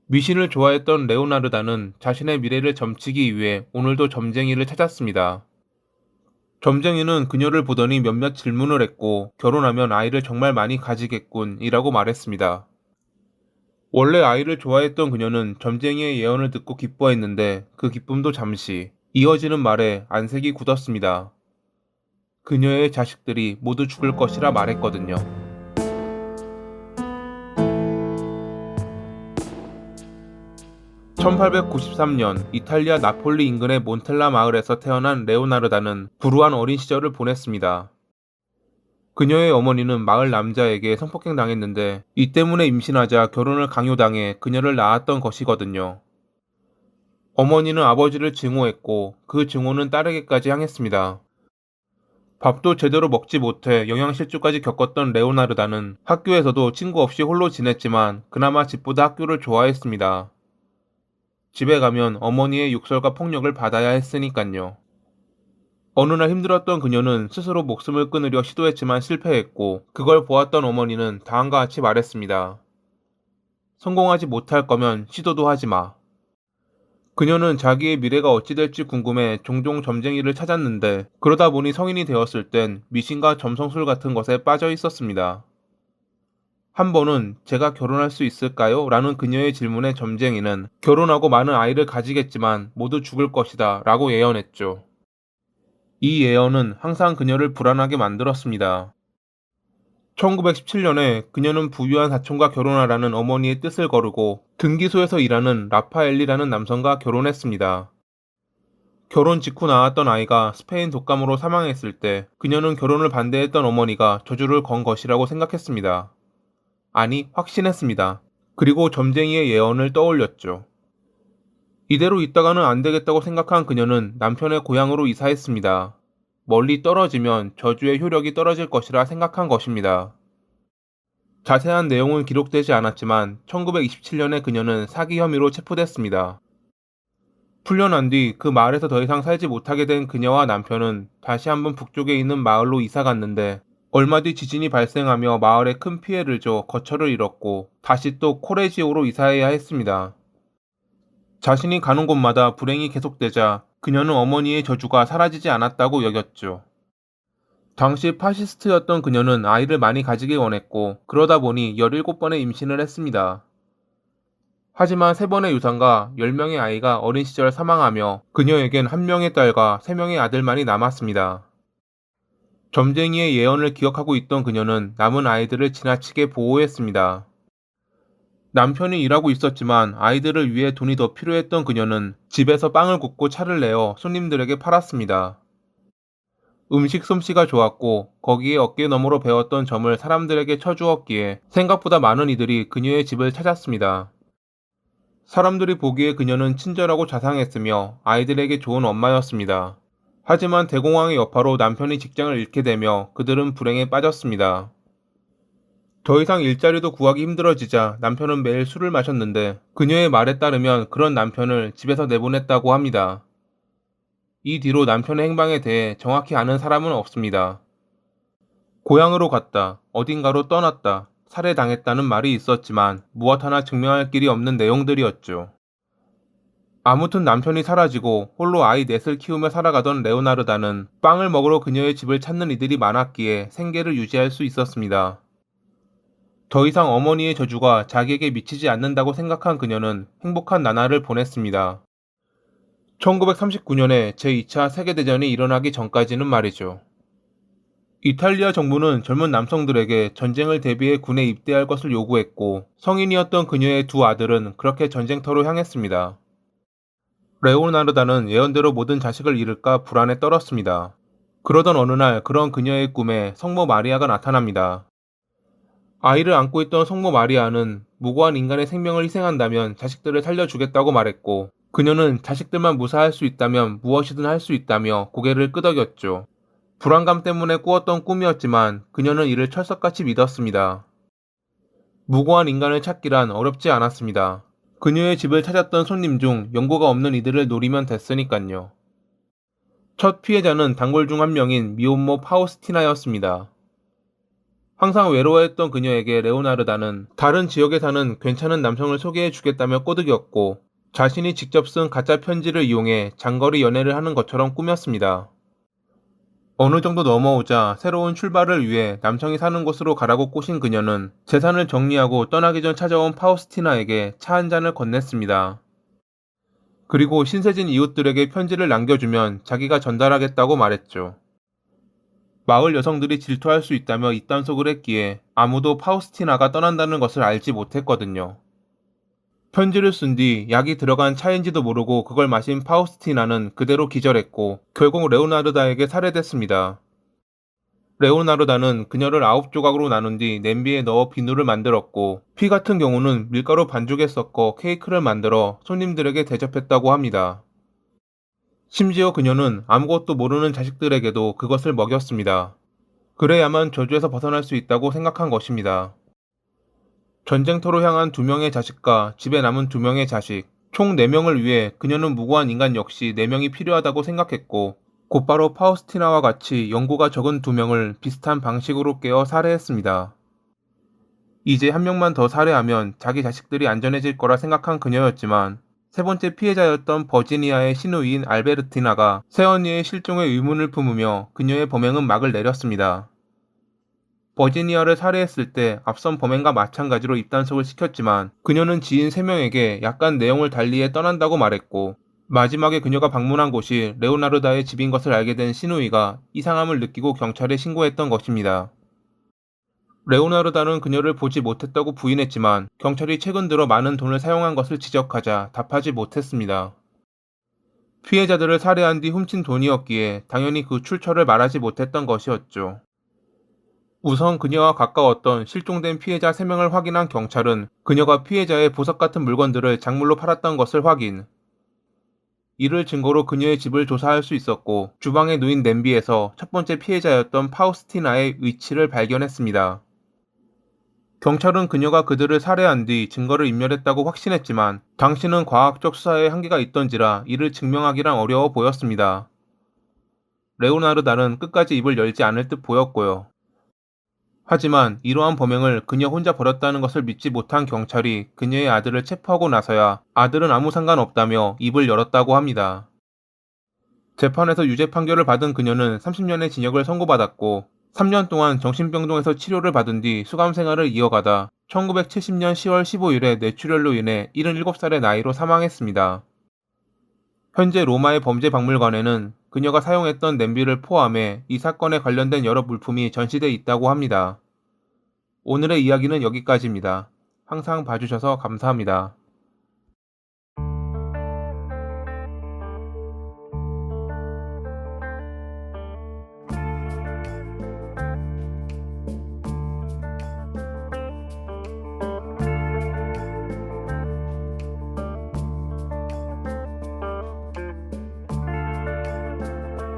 미신을 좋아했던 레오나르다는 자신의 미래를 점치기 위해 오늘도 점쟁이를 찾았습니다. 점쟁이는 그녀를 보더니 몇몇 질문을 했고, 결혼하면 아이를 정말 많이 가지겠군 이라고 말했습니다. 원래 아이를 좋아했던 그녀는 점쟁이의 예언을 듣고 기뻐했는데 그 기쁨도 잠시, 이어지는 말에 안색이 굳었습니다. 그녀의 자식들이 모두 죽을 것이라 말했거든요. 1893년 이탈리아 나폴리 인근의 몬텔라 마을에서 태어난 레오나르다는 불우한 어린 시절을 보냈습니다. 그녀의 어머니는 마을 남자에게 성폭행당했는데 이 때문에 임신하자 결혼을 강요당해 그녀를 낳았던 것이거든요. 어머니는 아버지를 증오했고 그 증오는 딸에게까지 향했습니다. 밥도 제대로 먹지 못해 영양실조까지 겪었던 레오나르다는 학교에서도 친구 없이 홀로 지냈지만 그나마 집보다 학교를 좋아했습니다. 집에 가면 어머니의 욕설과 폭력을 받아야 했으니깐요. 어느 날 힘들었던 그녀는 스스로 목숨을 끊으려 시도했지만 실패했고, 그걸 보았던 어머니는 다음과 같이 말했습니다. 성공하지 못할 거면 시도도 하지 마. 그녀는 자기의 미래가 어찌 될지 궁금해 종종 점쟁이를 찾았는데, 그러다 보니 성인이 되었을 땐 미신과 점성술 같은 것에 빠져 있었습니다. 한 번은 제가 결혼할 수 있을까요? 라는 그녀의 질문에 점쟁이는 결혼하고 많은 아이를 가지겠지만 모두 죽을 것이다 라고 예언했죠. 이 예언은 항상 그녀를 불안하게 만들었습니다. 1917년에 그녀는 부유한 사촌과 결혼하라는 어머니의 뜻을 거르고 등기소에서 일하는 라파엘리라는 남성과 결혼했습니다. 결혼 직후 낳았던 아이가 스페인 독감으로 사망했을 때 그녀는 결혼을 반대했던 어머니가 저주를 건 것이라고 생각했습니다. 아니, 확신했습니다. 그리고 점쟁이의 예언을 떠올렸죠. 이대로 있다가는 안 되겠다고 생각한 그녀는 남편의 고향으로 이사했습니다. 멀리 떨어지면 저주의 효력이 떨어질 것이라 생각한 것입니다. 자세한 내용은 기록되지 않았지만 1927년에 그녀는 사기 혐의로 체포됐습니다. 풀려난 뒤 그 마을에서 더 이상 살지 못하게 된 그녀와 남편은 다시 한번 북쪽에 있는 마을로 이사 갔는데 얼마 뒤 지진이 발생하며 마을에 큰 피해를 줘 거처를 잃었고 다시 또 코레지오로 이사해야 했습니다. 자신이 가는 곳마다 불행이 계속되자 그녀는 어머니의 저주가 사라지지 않았다고 여겼죠. 당시 파시스트였던 그녀는 아이를 많이 가지길 원했고 그러다 보니 17번의 임신을 했습니다. 하지만 3번의 유산과 10명의 아이가 어린 시절 사망하며 그녀에겐 1명의 딸과 3명의 아들만이 남았습니다. 점쟁이의 예언을 기억하고 있던 그녀는 남은 아이들을 지나치게 보호했습니다. 남편이 일하고 있었지만 아이들을 위해 돈이 더 필요했던 그녀는 집에서 빵을 굽고 차를 내어 손님들에게 팔았습니다. 음식 솜씨가 좋았고 거기에 어깨 너머로 배웠던 점을 사람들에게 쳐주었기에 생각보다 많은 이들이 그녀의 집을 찾았습니다. 사람들이 보기에 그녀는 친절하고 자상했으며 아이들에게 좋은 엄마였습니다. 하지만 대공황의 여파로 남편이 직장을 잃게 되며 그들은 불행에 빠졌습니다. 더 이상 일자리도 구하기 힘들어지자 남편은 매일 술을 마셨는데 그녀의 말에 따르면 그런 남편을 집에서 내보냈다고 합니다. 이 뒤로 남편의 행방에 대해 정확히 아는 사람은 없습니다. 고향으로 갔다, 어딘가로 떠났다, 살해당했다는 말이 있었지만 무엇 하나 증명할 길이 없는 내용들이었죠. 아무튼 남편이 사라지고 홀로 아이 넷을 키우며 살아가던 레오나르다는 빵을 먹으러 그녀의 집을 찾는 이들이 많았기에 생계를 유지할 수 있었습니다. 더 이상 어머니의 저주가 자기에게 미치지 않는다고 생각한 그녀는 행복한 나날을 보냈습니다. 1939년에 제2차 세계대전이 일어나기 전까지는 말이죠. 이탈리아 정부는 젊은 남성들에게 전쟁을 대비해 군에 입대할 것을 요구했고 성인이었던 그녀의 두 아들은 그렇게 전쟁터로 향했습니다. 레오나르다는 예언대로 모든 자식을 잃을까 불안에 떨었습니다. 그러던 어느 날 그런 그녀의 꿈에 성모 마리아가 나타납니다. 아이를 안고 있던 성모 마리아는 무고한 인간의 생명을 희생한다면 자식들을 살려주겠다고 말했고 그녀는 자식들만 무사할 수 있다면 무엇이든 할 수 있다며 고개를 끄덕였죠. 불안감 때문에 꾸었던 꿈이었지만 그녀는 이를 철석같이 믿었습니다. 무고한 인간을 찾기란 어렵지 않았습니다. 그녀의 집을 찾았던 손님 중 연고가 없는 이들을 노리면 됐으니깐요. 첫 피해자는 단골 중 한 명인 미혼모 파우스티나였습니다. 항상 외로워했던 그녀에게 레오나르다는 다른 지역에 사는 괜찮은 남성을 소개해 주겠다며 꼬드겼고, 자신이 직접 쓴 가짜 편지를 이용해 장거리 연애를 하는 것처럼 꾸몄습니다. 어느 정도 넘어오자 새로운 출발을 위해 남성이 사는 곳으로 가라고 꼬신 그녀는 재산을 정리하고 떠나기 전 찾아온 파우스티나에게 차 한 잔을 건넸습니다. 그리고 신세진 이웃들에게 편지를 남겨주면 자기가 전달하겠다고 말했죠. 마을 여성들이 질투할 수 있다며 입단속을 했기에 아무도 파우스티나가 떠난다는 것을 알지 못했거든요. 편지를 쓴 뒤 약이 들어간 차인지도 모르고 그걸 마신 파우스티나는 그대로 기절했고 결국 레오나르다에게 살해됐습니다. 레오나르다는 그녀를 9조각으로 나눈 뒤 냄비에 넣어 비누를 만들었고, 피 같은 경우는 밀가루 반죽에 섞어 케이크를 만들어 손님들에게 대접했다고 합니다. 심지어 그녀는 아무것도 모르는 자식들에게도 그것을 먹였습니다. 그래야만 저주에서 벗어날 수 있다고 생각한 것입니다. 전쟁터로 향한 2명의 자식과 집에 남은 2명의 자식, 총 4명을 위해 그녀는 무고한 인간 역시 4명이 필요하다고 생각했고, 곧바로 파우스티나와 같이 연고가 적은 2명을 비슷한 방식으로 깨어 살해했습니다. 이제 1명만 더 살해하면 자기 자식들이 안전해질 거라 생각한 그녀였지만, 세 번째 피해자였던 버지니아의 시누이인 알베르티나가 새언니의 실종에 의문을 품으며 그녀의 범행은 막을 내렸습니다. 버지니아를 살해했을 때 앞선 범행과 마찬가지로 입단속을 시켰지만 그녀는 지인 3명에게 약간 내용을 달리해 떠난다고 말했고, 마지막에 그녀가 방문한 곳이 레오나르다의 집인 것을 알게 된 시누이가 이상함을 느끼고 경찰에 신고했던 것입니다. 레오나르다는 그녀를 보지 못했다고 부인했지만 경찰이 최근 들어 많은 돈을 사용한 것을 지적하자 답하지 못했습니다. 피해자들을 살해한 뒤 훔친 돈이었기에 당연히 그 출처를 말하지 못했던 것이었죠. 우선 그녀와 가까웠던 실종된 피해자 3명을 확인한 경찰은 그녀가 피해자의 보석 같은 물건들을 작물로 팔았던 것을 확인. 이를 증거로 그녀의 집을 조사할 수 있었고, 주방에 놓인 냄비에서 첫 번째 피해자였던 파우스티나의 위치를 발견했습니다. 경찰은 그녀가 그들을 살해한 뒤 증거를 인멸했다고 확신했지만 당시는 과학적 수사에 한계가 있던지라 이를 증명하기란 어려워 보였습니다. 레오나르다는 끝까지 입을 열지 않을 듯 보였고요. 하지만 이러한 범행을 그녀 혼자 벌였다는 것을 믿지 못한 경찰이 그녀의 아들을 체포하고 나서야 아들은 아무 상관없다며 입을 열었다고 합니다. 재판에서 유죄 판결을 받은 그녀는 30년의 징역을 선고받았고, 3년 동안 정신병동에서 치료를 받은 뒤 수감 생활을 이어가다 1970년 10월 15일에 뇌출혈로 인해 77살의 나이로 사망했습니다. 현재 로마의 범죄박물관에는 그녀가 사용했던 냄비를 포함해 이 사건에 관련된 여러 물품이 전시돼 있다고 합니다. 오늘의 이야기는 여기까지입니다. 항상 봐주셔서 감사합니다.